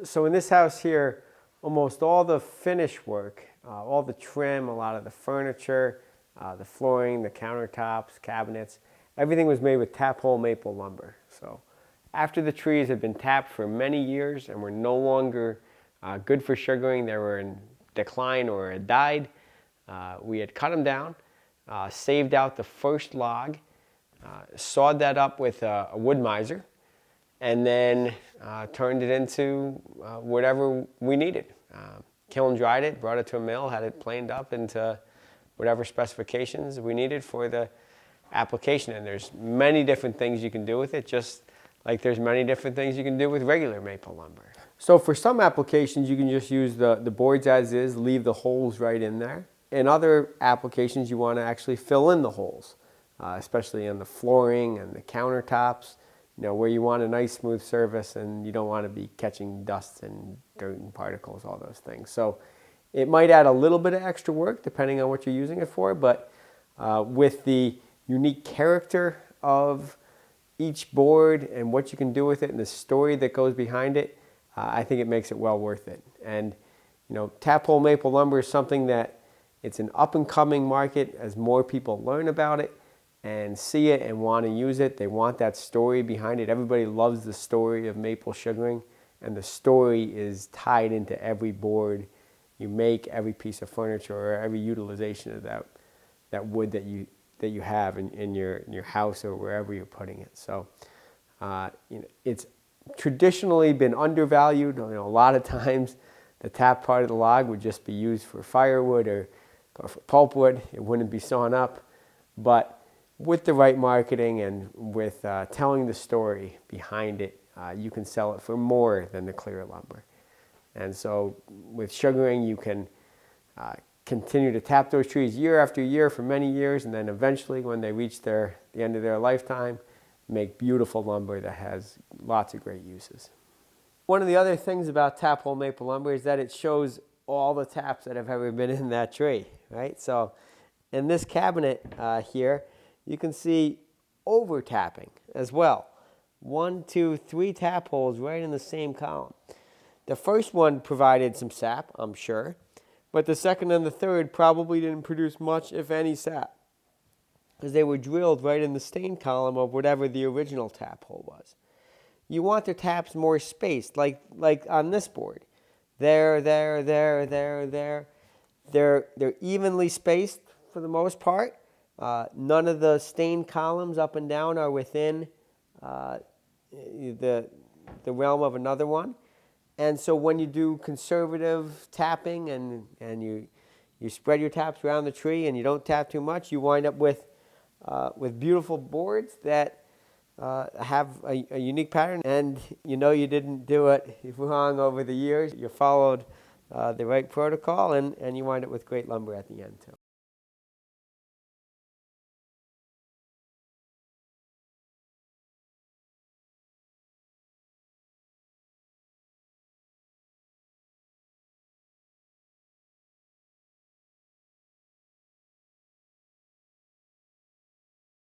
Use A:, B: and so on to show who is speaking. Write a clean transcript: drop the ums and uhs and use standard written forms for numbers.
A: So in this house here, almost all the finish work, all the trim, a lot of the furniture, the flooring, the countertops, cabinets, everything was made with tap-hole maple lumber. So after the trees had been tapped for many years and were no longer good for sugaring, they were in decline or had died, we had cut them down, saved out the first log, sawed that up with a wood miser, and then turned it into whatever we needed. Kiln dried it, brought it to a mill, had it planed up into whatever specifications we needed for the application. And there's many different things you can do with it, just like there's many different things you can do with regular maple lumber. So for some applications, you can just use the boards as is, leave the holes right in there. In other applications, you want to actually fill in the holes, especially on the flooring and the countertops, where you want a nice smooth surface and you don't want to be catching dust and dirt and particles, all those things. So it might add a little bit of extra work depending on what you're using it for, but with the unique character of each board and what you can do with it and the story that goes behind it, I think it makes it well worth it. And tap-hole maple lumber is something that it's an up-and-coming market as more people learn about it and see it and want to use it. They want that story behind it. Everybody loves the story of maple sugaring, and the story is tied into every board you make, every piece of furniture, or every utilization of that wood that you have in your house or wherever you're putting it. So it's traditionally been undervalued. A lot of times the tap part of the log would just be used for firewood or for pulpwood. It wouldn't be sawn up. But with the right marketing and with telling the story behind it, you can sell it for more than the clear lumber. And so with sugaring, you can continue to tap those trees year after year for many years, and then eventually when they reach the end of their lifetime, make beautiful lumber that has lots of great uses. One of the other things about tap-hole maple lumber is that it shows all the taps that have ever been in that tree, right? So in this cabinet here, you can see over tapping as well. 1, 2, 3 tap holes right in the same column. The first one provided some sap, I'm sure, but the second and the third probably didn't produce much, if any, sap, because they were drilled right in the stain column of whatever the original tap hole was. You want the taps more spaced, like on this board. There. They're evenly spaced for the most part. None of the stain columns up and down are within the realm of another one. And so when you do conservative tapping and you spread your taps around the tree and you don't tap too much, you wind up with beautiful boards that have a unique pattern. And you didn't do it wrong over the years. You followed the right protocol, and you wind up with great lumber at the end too.